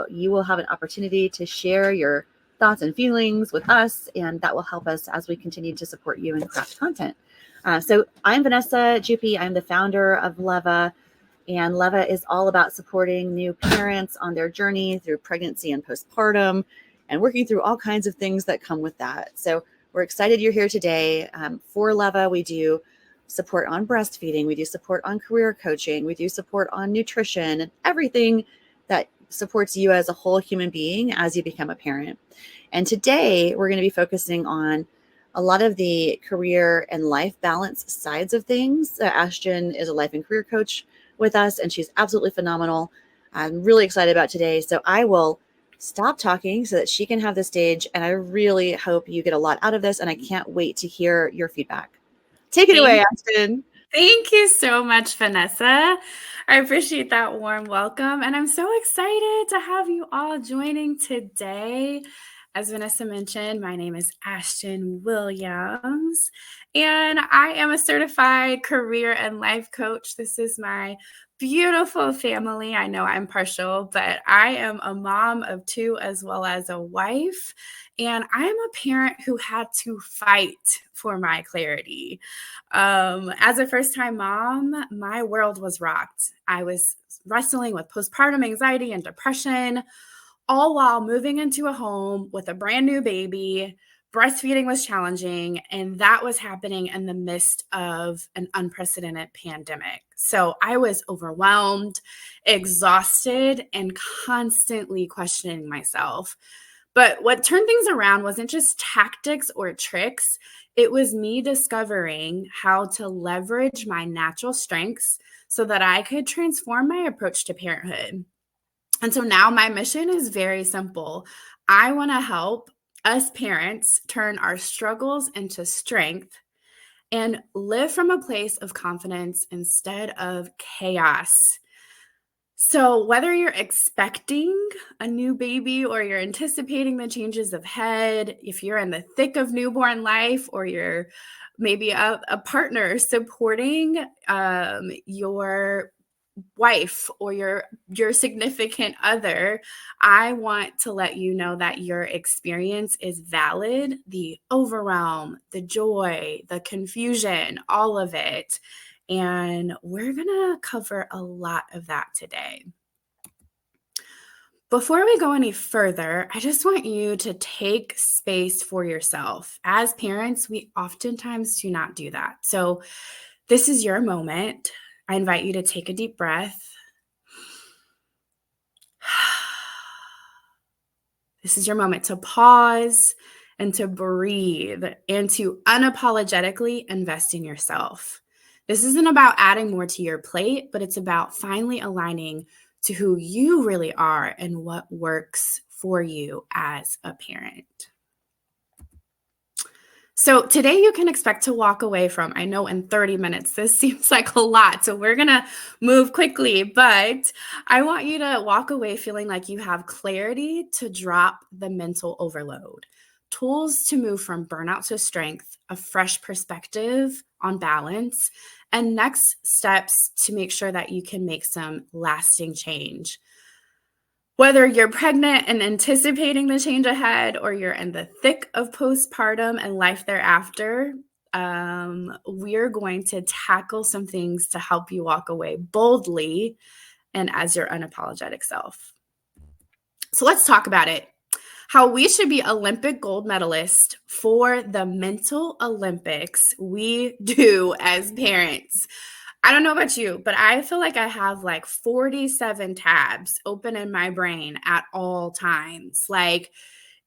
you will have an opportunity to share your thoughts and feelings with us, and that will help us as we continue to support you and craft content. So I'm Vanessa Juppy. I'm the founder of Leva, and Leva is all about supporting new parents on their journey through pregnancy and postpartum and working through all kinds of things that come with that. So we're excited you're here today. For Leva, we do support on breastfeeding. We do support on career coaching. We do support on nutrition and everything that supports you as a whole human being as you become a parent. And today we're going to be focusing on a lot of the career and life balance sides of things. Ashton is a life and career coach with us, and she's absolutely phenomenal. I'm really excited about today. So I will stop talking so that she can have the stage. And I really hope you get a lot out of this. And I can't wait to hear your feedback. Take it away, Ashton. Thank you so much, Vanessa. I appreciate that warm welcome. And I'm so excited to have you all joining today. As Vanessa mentioned, my name is Ashton Williams, and I am a certified career and life coach. This is my beautiful family. I know I'm partial, but I am a mom of two as well as a wife. And I'm a parent who had to fight for my clarity. As a first-time mom, my world was rocked. I was wrestling with postpartum anxiety and depression, all while moving into a home with a brand new baby. Breastfeeding was challenging, and that was happening in the midst of an unprecedented pandemic. So I was overwhelmed, exhausted, and constantly questioning myself. But what turned things around wasn't just tactics or tricks. It was me discovering how to leverage my natural strengths so that I could transform my approach to parenthood. And so now my mission is very simple. I want to help us parents turn our struggles into strength and live from a place of confidence instead of chaos. So whether you're expecting a new baby or you're anticipating the changes ahead, if you're in the thick of newborn life or you're maybe a partner supporting your wife or your significant other, I want to let you know that your experience is valid. The overwhelm, the joy, the confusion, all of it. And we're going to cover a lot of that today. Before we go any further, I just want you to take space for yourself. As parents, we oftentimes do not do that. So this is your moment. I invite you to take a deep breath. This is your moment to pause and to breathe and to unapologetically invest in yourself. This isn't about adding more to your plate, but it's about finally aligning to who you really are and what works for you as a parent. So today you can expect to walk away from, I know in 30 minutes, this seems like a lot, so we're going to move quickly, but I want you to walk away feeling like you have clarity to drop the mental overload, tools to move from burnout to strength, a fresh perspective on balance, and next steps to make sure that you can make some lasting change. Whether you're pregnant and anticipating the change ahead, or you're in the thick of postpartum and life thereafter, we're going to tackle some things to help you walk away boldly and as your unapologetic self. So let's talk about it. How we should be Olympic gold medalists for the mental Olympics we do as parents. I don't know about you, but I feel like I have like 47 tabs open in my brain at all times. Like,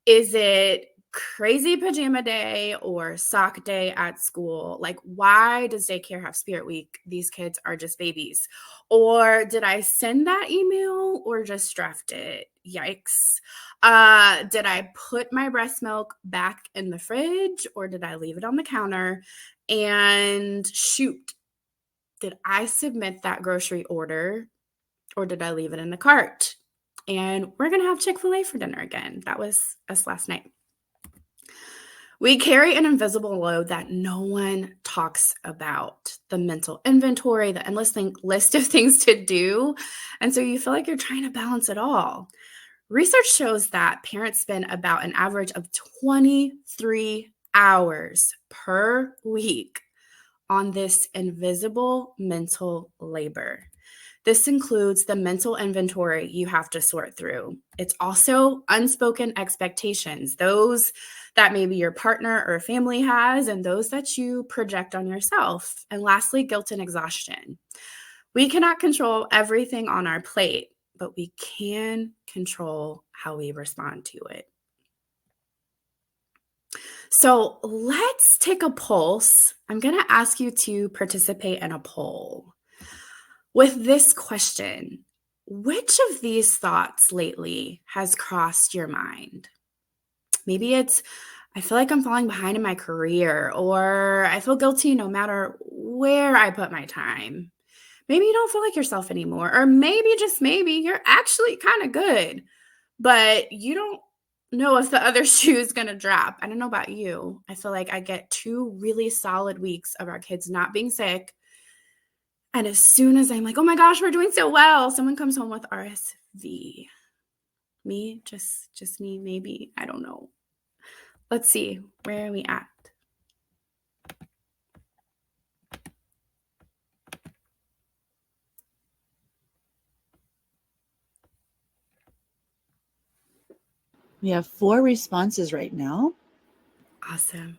is it crazy pajama day or sock day at school? Like, why does daycare have Spirit Week? These kids are just babies. Or did I send that email or just draft it? Yikes. Did I put my breast milk back in the fridge or did I leave it on the counter? And shoot, did I submit that grocery order or did I leave it in the cart? And we're going to have Chick-fil-A for dinner again. That was us last night. We carry an invisible load that no one talks about, the mental inventory, the endless list of things to do. And so you feel like you're trying to balance it all. Research shows that parents spend about an average of 23 hours per week on this invisible mental labor. This includes the mental inventory you have to sort through. It's also unspoken expectations, those that maybe your partner or family has, and those that you project on yourself. And lastly, guilt and exhaustion. We cannot control everything on our plate, but we can control how we respond to it. So let's take a pulse. I'm going to ask you to participate in a poll with this question. Which of these thoughts lately has crossed your mind? Maybe it's, I feel like I'm falling behind in my career, or I feel guilty no matter where I put my time. Maybe you don't feel like yourself anymore, or maybe, just maybe, you're actually kind of good, but you don't know if the other shoe is going to drop. I don't know about you. I feel like I get 2 really solid weeks of our kids not being sick. And as soon as I'm like, oh my gosh, we're doing so well, someone comes home with RSV. Me, just me, maybe, I don't know. Let's see, where are we at? We have 4 responses right now. Awesome.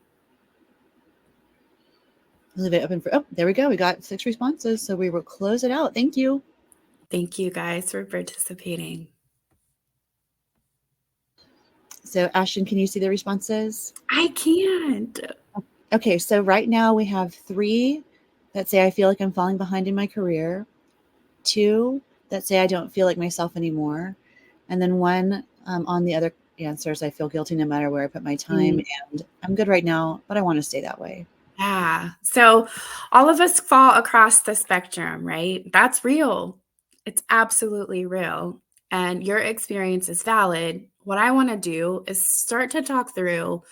I'll leave it open for, there we go. We got 6 responses. So we will close it out. Thank you. Thank you guys for participating. So Ashton, can you see the responses? I can't. Okay, so right now we have 3 that say I feel like I'm falling behind in my career, 2 that say I don't feel like myself anymore, and then 1 on the other answers, I feel guilty no matter where I put my time, and I'm good right now, but I want to stay that way. Yeah. So all of us fall across the spectrum, right? That's real. It's absolutely real. And your experience is valid. What I want to do is start to talk through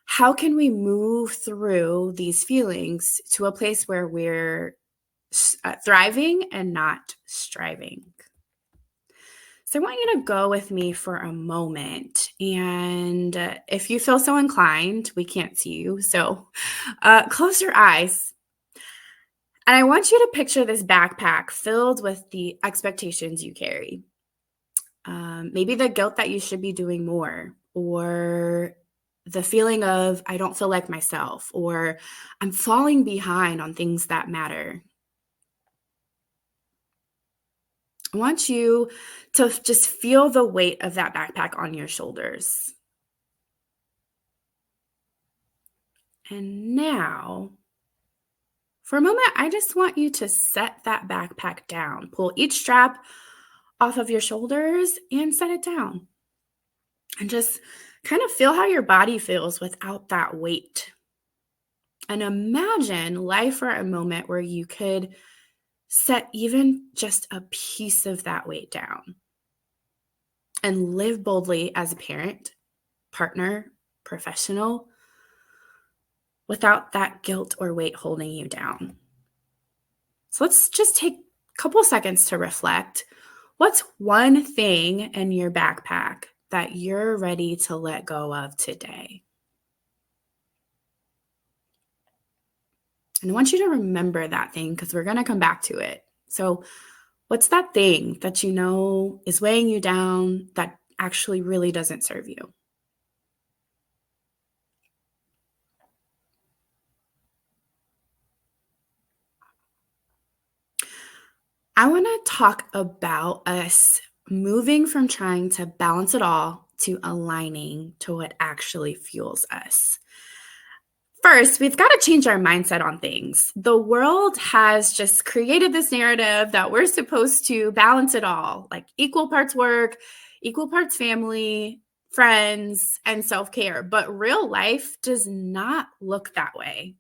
how can we move through these feelings to a place where we're thriving and not striving. So I want you to go with me for a moment. And if you feel so inclined, we can't see you. So close your eyes. And I want you to picture this backpack filled with the expectations you carry. Maybe the guilt that you should be doing more, or the feeling of I don't feel like myself, or I'm falling behind on things that matter. I want you to just feel the weight of that backpack on your shoulders. And now, for a moment, I just want you to set that backpack down. Pull each strap off of your shoulders and set it down. And just kind of feel how your body feels without that weight. And imagine life for a moment where you could set even just a piece of that weight down and live boldly as a parent, partner, professional, without that guilt or weight holding you down. So let's just take a couple seconds to reflect. What's one thing in your backpack that you're ready to let go of today? And I want you to remember that thing because we're going to come back to it. So what's that thing that you know is weighing you down that actually really doesn't serve you? I want to talk about us moving from trying to balance it all to aligning to what actually fuels us. First, we've got to change our mindset on things. The world has just created this narrative that we're supposed to balance it all, like equal parts work, equal parts family, friends, and self-care. But real life does not look that way.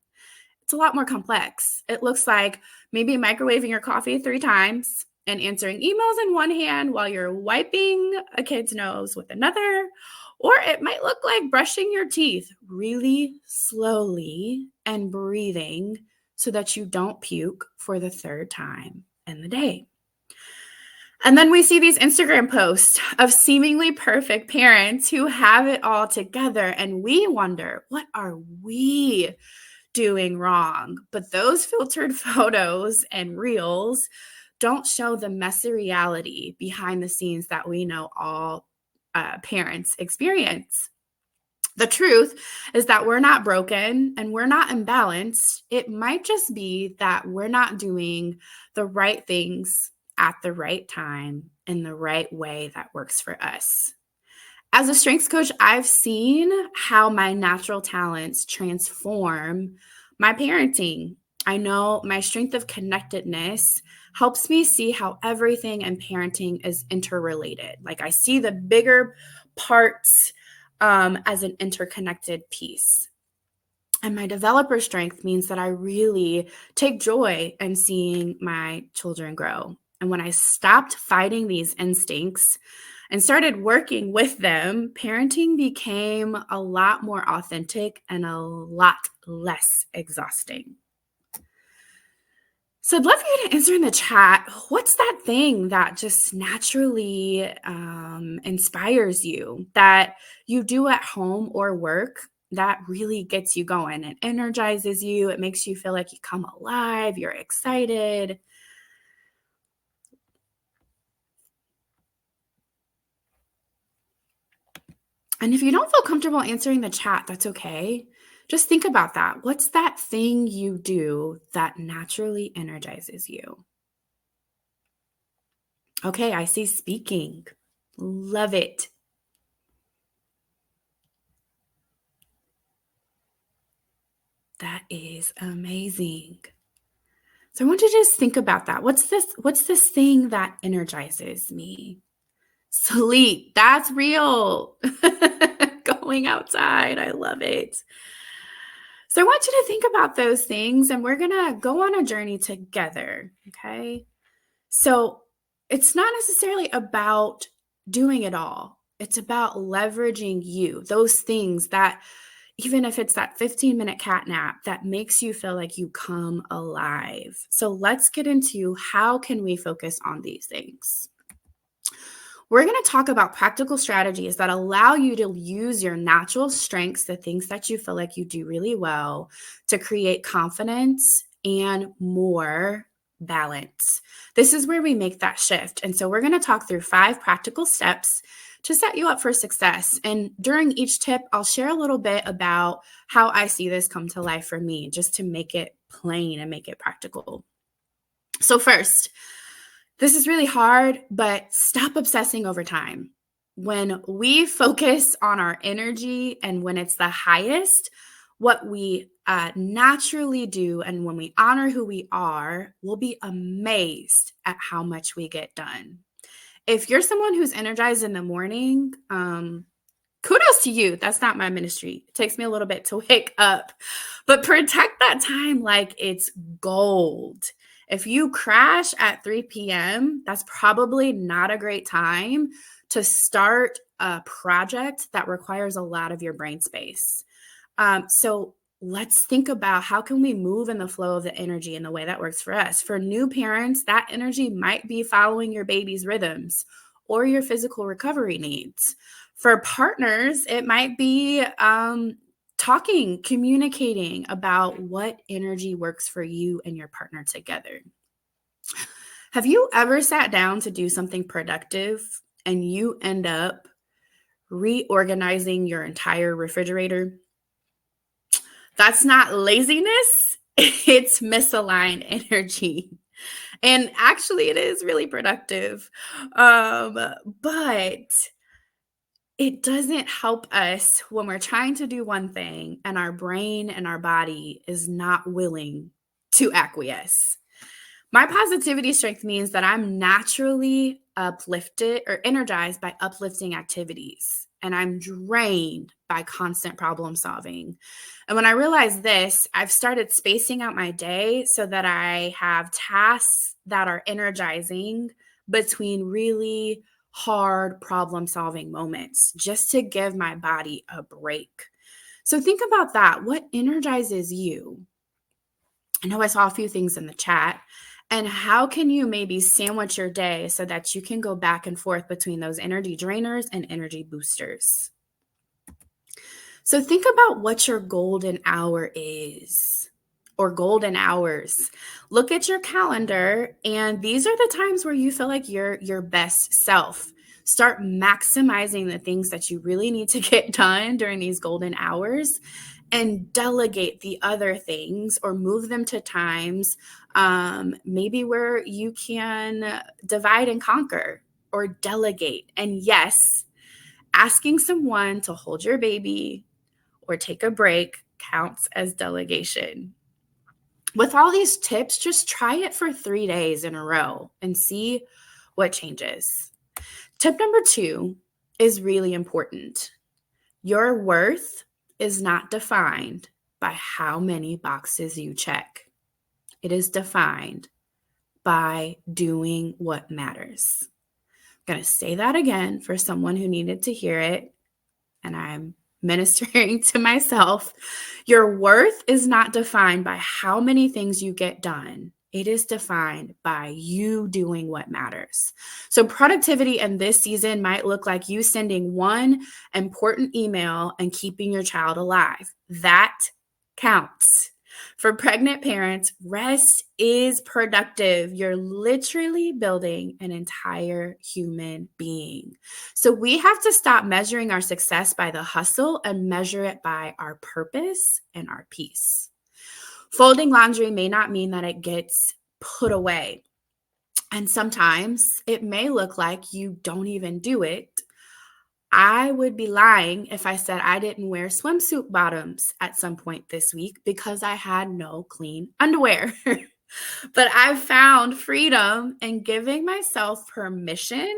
It's a lot more complex. It looks like maybe microwaving your coffee 3 times and answering emails in one hand while you're wiping a kid's nose with another. Or it might look like brushing your teeth really slowly and breathing so that you don't puke for the 3rd time in the day. And then we see these Instagram posts of seemingly perfect parents who have it all together. And we wonder, what are we doing wrong? But those filtered photos and reels don't show the messy reality behind the scenes that we know all parents experience. The truth is that we're not broken and we're not imbalanced. It might just be that we're not doing the right things at the right time in the right way that works for us. As a strengths coach, I've seen how my natural talents transform my parenting. I know my strength of connectedness helps me see how everything in parenting is interrelated. Like I see the bigger parts as an interconnected piece. And my developer strength means that I really take joy in seeing my children grow. And when I stopped fighting these instincts and started working with them, parenting became a lot more authentic and a lot less exhausting. So I'd love for you to answer in the chat, what's that thing that just naturally inspires you, that you do at home or work that really gets you going? It energizes you. It makes you feel like you come alive. You're excited. And if you don't feel comfortable answering the chat, that's okay. Just think about that. What's that thing you do that naturally energizes you? Okay, I see speaking. Love it. That is amazing. So I want you to just think about that. What's this thing that energizes me? Sleep. That's real. Going outside. I love it. So I want you to think about those things and we're going to go on a journey together. Okay. So it's not necessarily about doing it all. It's about leveraging you, those things that, even if it's that 15-minute cat nap, that makes you feel like you come alive. So let's get into how can we focus on these things. We're going to talk about practical strategies that allow you to use your natural strengths, the things that you feel like you do really well, to create confidence and more balance. This is where we make that shift. And so we're going to talk through 5 practical steps to set you up for success. And during each tip, I'll share a little bit about how I see this come to life for me, just to make it plain and make it practical. So first, this is really hard, but stop obsessing over time. When we focus on our energy and when it's the highest, what we naturally do, and when we honor who we are, we'll be amazed at how much we get done. If you're someone who's energized in the morning, kudos to you. That's not my ministry. It takes me a little bit to wake up, but protect that time like it's gold. If you crash at 3 p.m., that's probably not a great time to start a project that requires a lot of your brain space. So let's think about how can we move in the flow of the energy in the way that works for us. For new parents, that energy might be following your baby's rhythms or your physical recovery needs. For partners, it might be talking, communicating about what energy works for you and your partner together. Have you ever sat down to do something productive and you end up reorganizing your entire refrigerator? That's not laziness. It's misaligned energy. And actually, it is really productive. But it doesn't help us when we're trying to do one thing and our brain and our body is not willing to acquiesce. My positivity strength means that I'm naturally uplifted or energized by uplifting activities, and I'm drained by constant problem solving. And when I realized this, I've started spacing out my day so that I have tasks that are energizing between really hard problem solving moments, just to give my body a break. So think about that. What energizes you? I know I saw a few things in the chat. And how can you maybe sandwich your day so that you can go back and forth between those energy drainers and energy boosters? So think about what your golden hour is, or golden hours. Look at your calendar, and these are the times where you feel like you're your best self. Start maximizing the things that you really need to get done during these golden hours, and delegate the other things or move them to times maybe where you can divide and conquer or delegate. And yes, asking someone to hold your baby or take a break counts as delegation. With all these tips, just try it for 3 days in a row and see what changes. Tip number 2 is really important. Your worth is not defined by how many boxes you check. It is defined by doing what matters. I'm going to say that again for someone who needed to hear it, and I'm ministering to myself. Your worth is not defined by how many things you get done. It is defined by you doing what matters. So productivity in this season might look like you sending one important email and keeping your child alive. That counts. For pregnant parents, rest is productive. You're literally building an entire human being. So we have to stop measuring our success by the hustle and measure it by our purpose and our peace. Folding laundry may not mean that it gets put away. And sometimes it may look like you don't even do it. I would be lying if I said I didn't wear swimsuit bottoms at some point this week because I had no clean underwear. But I've found freedom in giving myself permission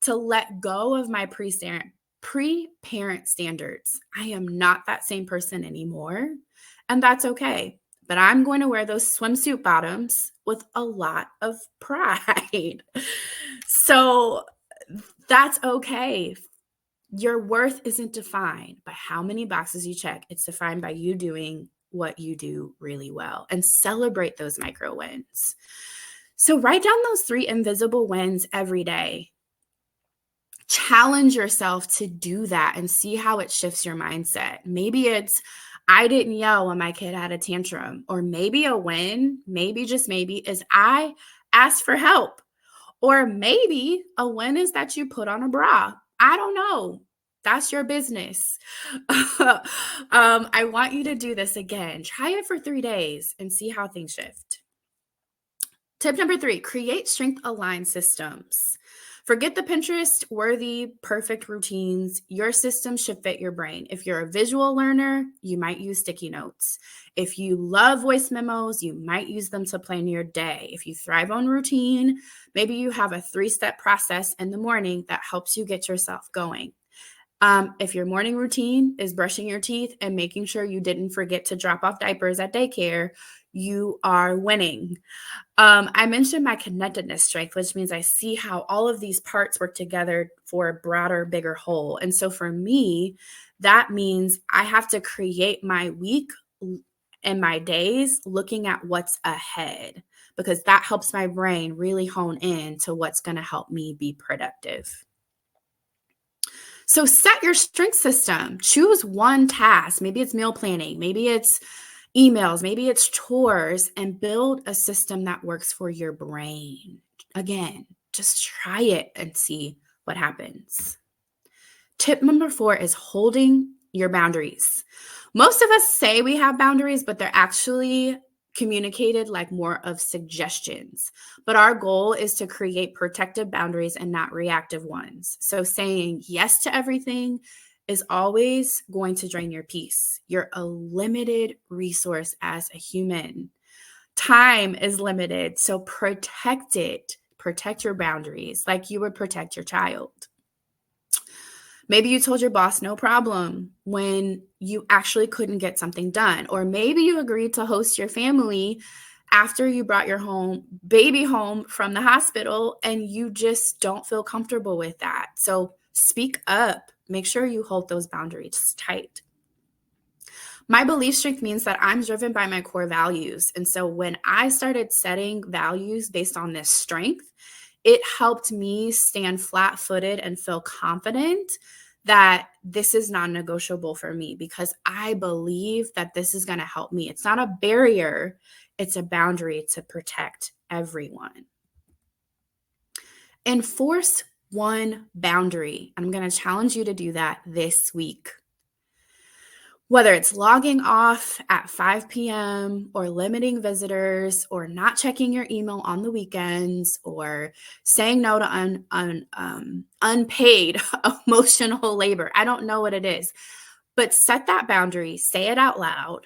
to let go of my pre-parent standards. I am not that same person anymore, and that's okay. But I'm going to wear those swimsuit bottoms with a lot of pride. So that's okay. Your worth isn't defined by how many boxes you check. It's defined by you doing what you do really well, and celebrate those micro wins. So write down those 3 invisible wins every day. Challenge yourself to do that and see how it shifts your mindset. Maybe it's, I didn't yell when my kid had a tantrum. Or maybe a win, maybe just maybe, is I asked for help. Or maybe a win is that you put on a bra. I don't know. That's your business. I want you to do this again. Try it for 3 days and see how things shift. Tip number 3, create strength-aligned systems. Forget the Pinterest-worthy perfect routines. Your system should fit your brain. If you're a visual learner, you might use sticky notes. If you love voice memos, you might use them to plan your day. If you thrive on routine, maybe you have a 3-step process in the morning that helps you get yourself going. If your morning routine is brushing your teeth and making sure you didn't forget to drop off diapers at daycare, you are winning. I mentioned my connectedness strength, which means I see how all of these parts work together for a broader, bigger whole. And so for me, that means I have to create my week and my days looking at what's ahead, because that helps my brain really hone in to what's going to help me be productive. So set your strength system. Choose one task. Maybe it's meal planning. Maybe it's emails. Maybe it's chores, and build a system that works for your brain. Again, just try it and see what happens. Tip number 4 is holding your boundaries. Most of us say we have boundaries, but they're actually communicated like more of suggestions. But our goal is to create protective boundaries and not reactive ones. So saying yes to everything is always going to drain your peace. You're a limited resource as a human. Time is limited, so protect it. Protect your boundaries like you would protect your child. Maybe you told your boss no problem when you actually couldn't get something done. Or maybe you agreed to host your family after you brought your baby home from the hospital, and you just don't feel comfortable with that. So speak up. Make sure you hold those boundaries tight. My belief strength means that I'm driven by my core values. And so when I started setting values based on this strength, it helped me stand flat footed and feel confident that this is non negotiable for me because I believe that this is going to help me. It's not a barrier, it's a boundary to protect everyone. Enforce one boundary. I'm going to challenge you to do that this week. Whether it's logging off at 5 p.m. or limiting visitors or not checking your email on the weekends or saying no to unpaid emotional labor. I don't know what it is, but set that boundary, say it out loud,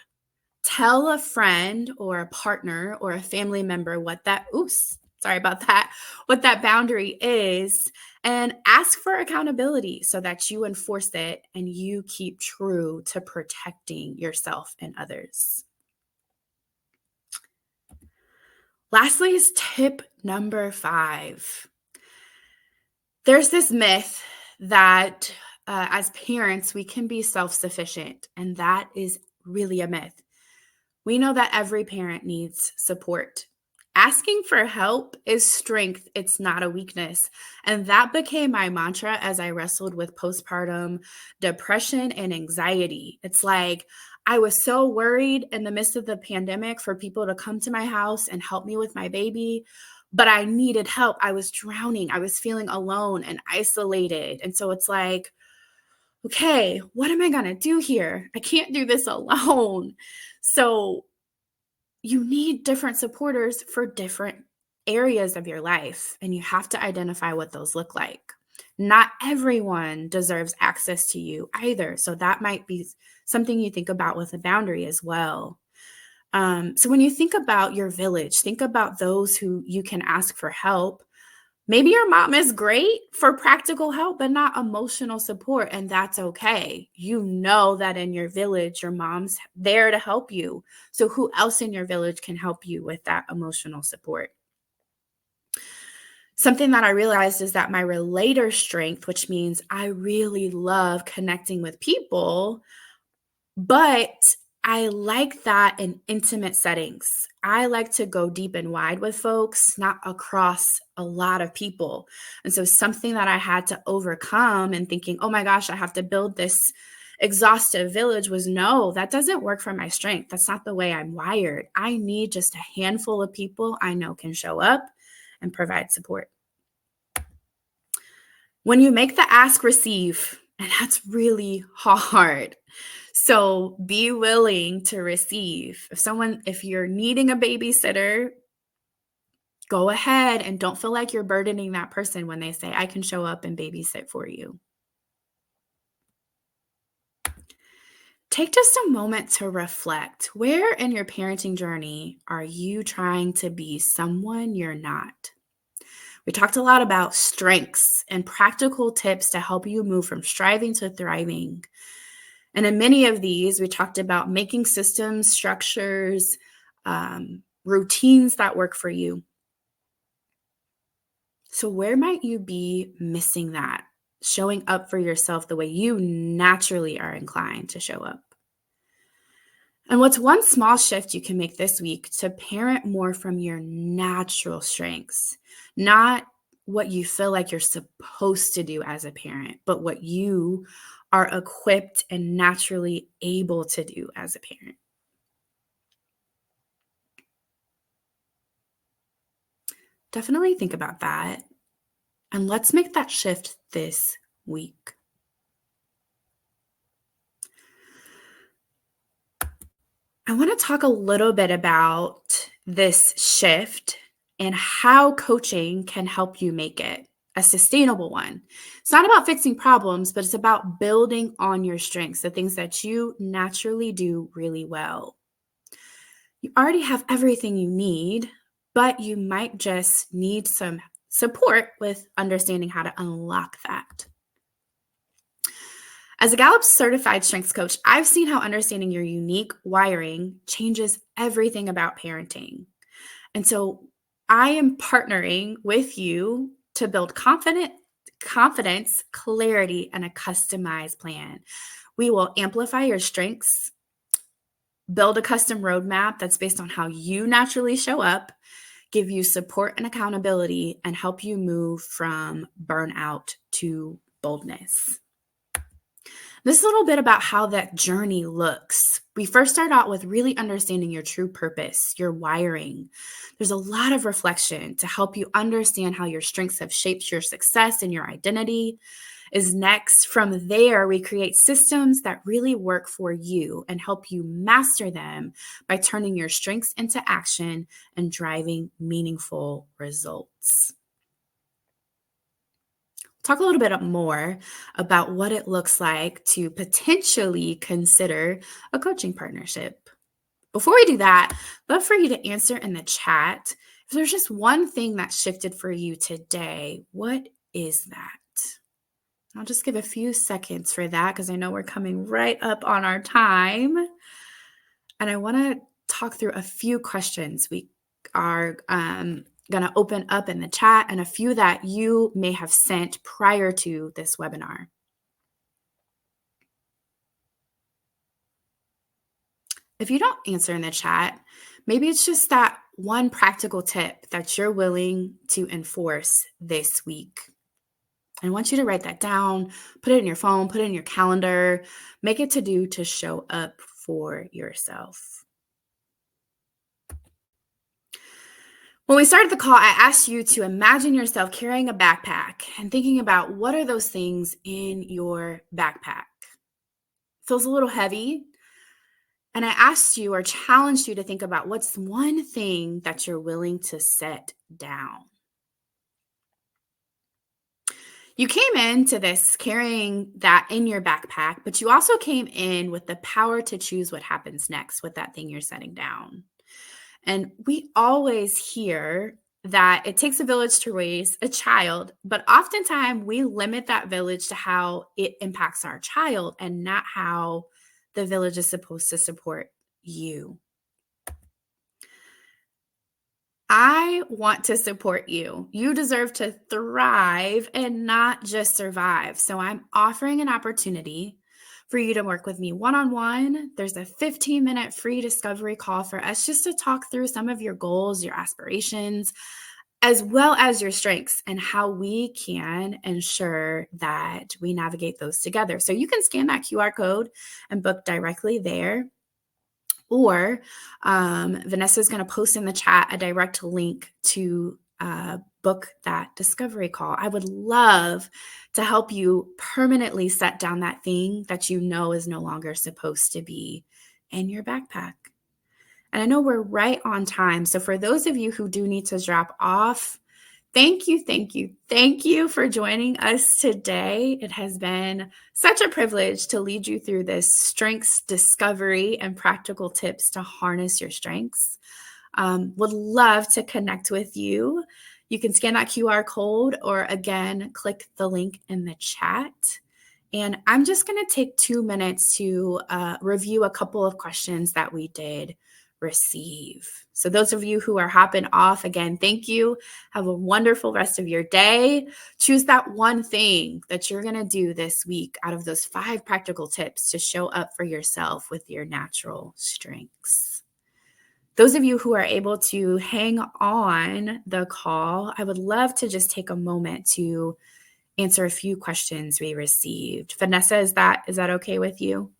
tell a friend or a partner or a family member what that boundary is, and ask for accountability so that you enforce it and you keep true to protecting yourself and others. Lastly is tip number 5. There's this myth that as parents, we can be self-sufficient, and that is really a myth. We know that every parent needs support. Asking for help is strength. It's not a weakness. And that became my mantra as I wrestled with postpartum depression and anxiety. It's like I was so worried in the midst of the pandemic for people to come to my house and help me with my baby, but I needed help. I was drowning. I was feeling alone and isolated. And so it's like, okay, what am I going to do here? I can't do this alone. So you need different supporters for different areas of your life, and you have to identify what those look like. Not everyone deserves access to you either. So that might be something you think about with a boundary as well. So when you think about your village, think about those who you can ask for help. Maybe your mom is great for practical help, but not emotional support, and that's okay. You know that in your village, your mom's there to help you. So who else in your village can help you with that emotional support? Something that I realized is that my relator strength, which means I really love connecting with people, but I like that in intimate settings. I like to go deep and wide with folks, not across a lot of people. And so something that I had to overcome and thinking, oh my gosh, I have to build this exhaustive village was no, that doesn't work for my strength. That's not the way I'm wired. I need just a handful of people I know can show up and provide support. When you make the ask, receive, and that's really hard. So be willing to receive. If you're needing a babysitter, go ahead and don't feel like you're burdening that person when they say, I can show up and babysit for you. Take just a moment to reflect. Where in your parenting journey are you trying to be someone you're not? We talked a lot about strengths and practical tips to help you move from striving to thriving. And in many of these, we talked about making systems, structures, routines that work for you. So where might you be missing that? Showing up for yourself the way you naturally are inclined to show up. And what's one small shift you can make this week to parent more from your natural strengths? Not what you feel like you're supposed to do as a parent, but what you are equipped and naturally able to do as a parent. Definitely think about that. And let's make that shift this week. I want to talk a little bit about this shift and how coaching can help you make it a sustainable one. It's not about fixing problems, but it's about building on your strengths, the things that you naturally do really well. You already have everything you need, but you might just need some support with understanding how to unlock that. As a Gallup certified strengths coach, I've seen how understanding your unique wiring changes everything about parenting. And so I am partnering with you to build confidence, clarity, and a customized plan. We will amplify your strengths, build a custom roadmap that's based on how you naturally show up, give you support and accountability, and help you move from burnout to boldness. This is a little bit about how that journey looks. We first start out with really understanding your true purpose, your wiring. There's a lot of reflection to help you understand how your strengths have shaped your success and your identity. Is next. From there, we create systems that really work for you and help you master them by turning your strengths into action and driving meaningful results. Talk a little bit more about what it looks like to potentially consider a coaching partnership. Before we do that, I'd love for you to answer in the chat. If there's just one thing that shifted for you today, what is that? I'll just give a few seconds for that because I know we're coming right up on our time. And I want to talk through a few questions we are going to open up in the chat and a few that you may have sent prior to this webinar. If you don't answer in the chat, maybe it's just that one practical tip that you're willing to enforce this week. I want you to write that down, put it in your phone, put it in your calendar, make it to do to show up for yourself. When we started the call, I asked you to imagine yourself carrying a backpack and thinking about what are those things in your backpack. Feels a little heavy. And I asked you or challenged you to think about what's one thing that you're willing to set down. You came into this carrying that in your backpack, but you also came in with the power to choose what happens next with that thing you're setting down. And we always hear that it takes a village to raise a child, but oftentimes we limit that village to how it impacts our child and not how the village is supposed to support you. I want to support you. You deserve to thrive and not just survive. So I'm offering an opportunity for you to work with me one-on-one. There's a 15-minute free discovery call for us just to talk through some of your goals, your aspirations, as well as your strengths and how we can ensure that we navigate those together. So you can scan that QR code and book directly there. Or Vanessa is going to post in the chat a direct link to book that discovery call. I would love to help you permanently set down that thing that you know is no longer supposed to be in your backpack. And I know we're right on time. So for those of you who do need to drop off, thank you for joining us today. It has been such a privilege to lead you through this strengths discovery and practical tips to harness your strengths. Would love to connect with you. You can scan that QR code or again, click the link in the chat. And I'm just going to take 2 minutes to review a couple of questions that we did receive. So those of you who are hopping off, again, thank you. Have a wonderful rest of your day. Choose that one thing that you're going to do this week out of those 5 practical tips to show up for yourself with your natural strengths. Those of you who are able to hang on the call, I would love to just take a moment to answer a few questions we received. Vanessa, is that okay with you?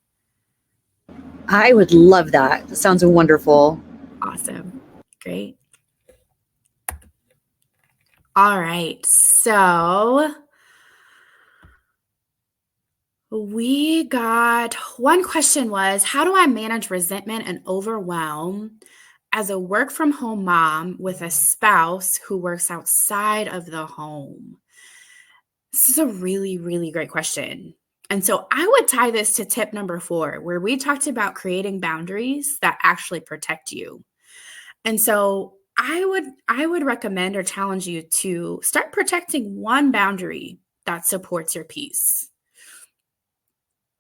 I would love that. That sounds wonderful. Awesome. Great. All right. So we got one question was, how do I manage resentment and overwhelm as a work from home mom with a spouse who works outside of the home? This is a really, really great question. And so I would tie this to tip number 4, where we talked about creating boundaries that actually protect you. And so I would recommend or challenge you to start protecting one boundary that supports your peace.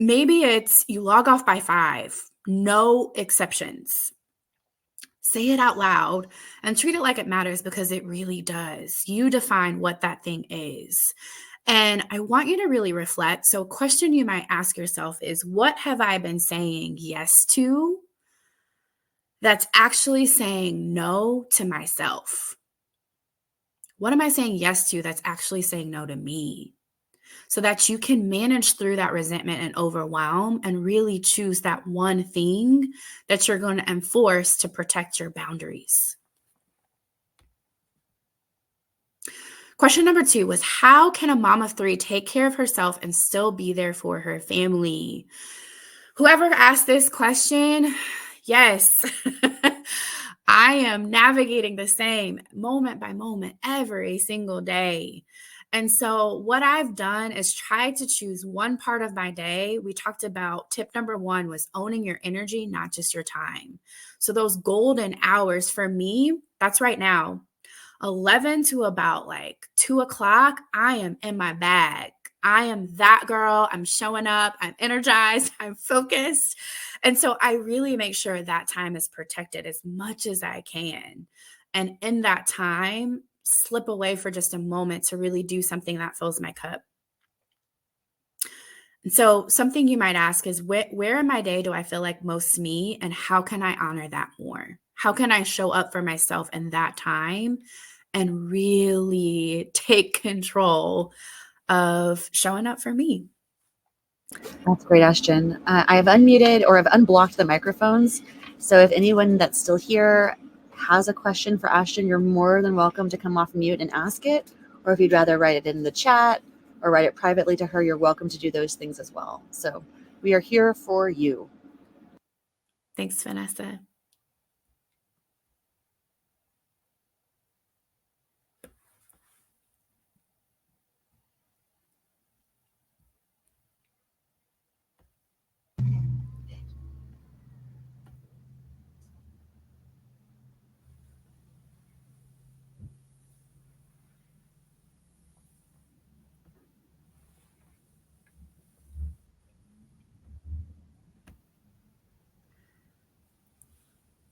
Maybe it's you log off by 5, no exceptions. Say it out loud and treat it like it matters because it really does. You define what that thing is. And I want you to really reflect. So a question you might ask yourself is, what have I been saying yes to that's actually saying no to myself? What am I saying yes to that's actually saying no to me? So that you can manage through that resentment and overwhelm and really choose that one thing that you're going to enforce to protect your boundaries. Question number 2 was, how can a mom of 3 take care of herself and still be there for her family? Whoever asked this question, yes, I am navigating the same moment by moment every single day. And so, what I've done is try to choose one part of my day. We talked about tip number 1 was owning your energy, not just your time. So, those golden hours for me, that's right now. 11 to about like 2 o'clock, I am in my bag. I am that girl. I'm showing up. I'm energized. I'm focused. And so I really make sure that time is protected as much as I can. And in that time, slip away for just a moment to really do something that fills my cup. And so something you might ask is, where in my day do I feel like most me? And how can I honor that more? How can I show up for myself in that time and really take control of showing up for me? That's great, Ashton. I've unmuted or I've unblocked the microphones. So if anyone that's still here has a question for Ashton, you're more than welcome to come off mute and ask it. Or if you'd rather write it in the chat or write it privately to her, you're welcome to do those things as well. So we are here for you. Thanks, Vanessa.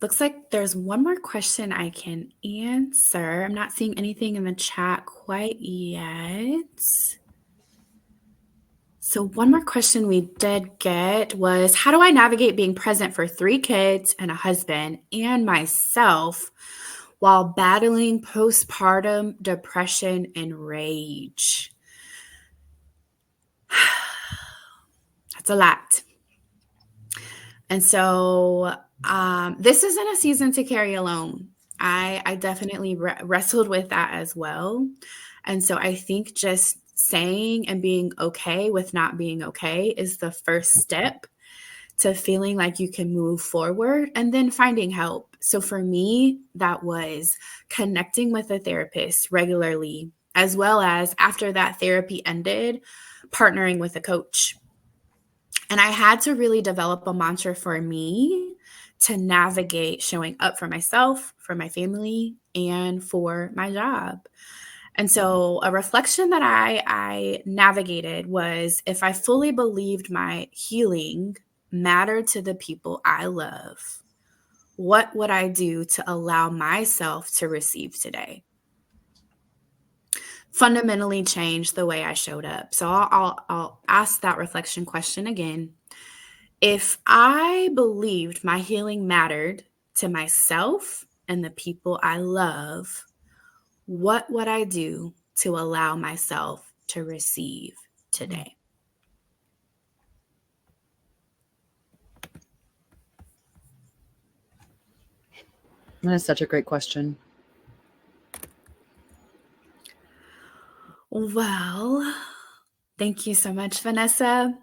Looks like there's one more question I can answer. I'm not seeing anything in the chat quite yet. So one more question we did get was, how do I navigate being present for 3 kids and a husband and myself while battling postpartum depression and rage? That's a lot. And so this isn't a season to carry alone. I definitely wrestled with that as well. And so I think just saying and being okay with not being okay is the first step to feeling like you can move forward and then finding help. So for me, that was connecting with a therapist regularly, as well as after that therapy ended, partnering with a coach. And I had to really develop a mantra for me to navigate showing up for myself, for my family, and for my job. And so a reflection that I navigated was, if I fully believed my healing mattered to the people I love, what would I do to allow myself to receive today? Fundamentally change the way I showed up. So I'll ask that reflection question again. If I believed my healing mattered to myself and the people I love, what would I do to allow myself to receive today? That is such a great question. Well, thank you so much, Vanessa.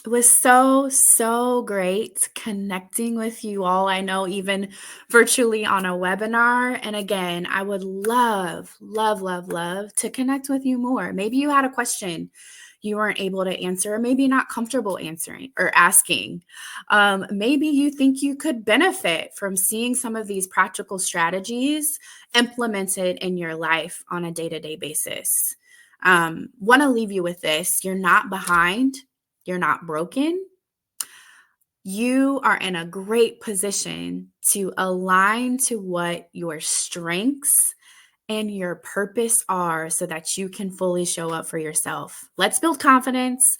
It was so great connecting with you all. I know, even virtually on a webinar. And again, I would love to connect with you more. Maybe you had a question you weren't able to answer, or maybe not comfortable answering or asking. Maybe you think you could benefit from seeing some of these practical strategies implemented in your life on a day-to-day basis. Want to leave you with this. You're not behind. You're not broken. You are in a great position to align to what your strengths and your purpose are so that you can fully show up for yourself. Let's build confidence.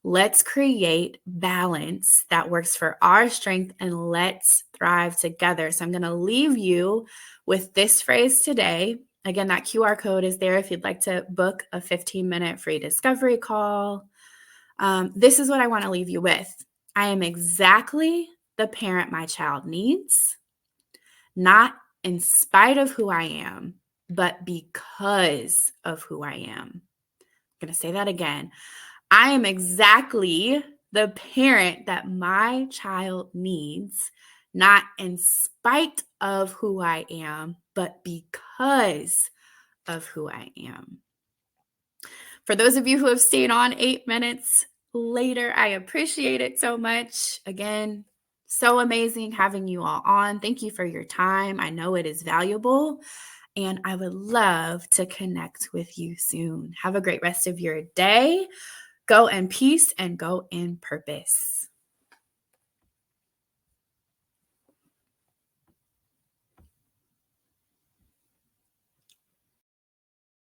Let's create balance that works for our strength and let's thrive together. So I'm going to leave you with this phrase today. Again, that QR code is there if you'd like to book a 15-minute free discovery call. This is what I want to leave you with. I am exactly the parent my child needs, not in spite of who I am, but because of who I am. I'm going to say that again. I am exactly the parent that my child needs, not in spite of who I am, but because of who I am. For those of you who have stayed on 8 minutes later, I appreciate it so much. Again, so amazing having you all on. Thank you for your time. I know it is valuable, and I would love to connect with you soon. Have a great rest of your day. Go in peace and go in purpose.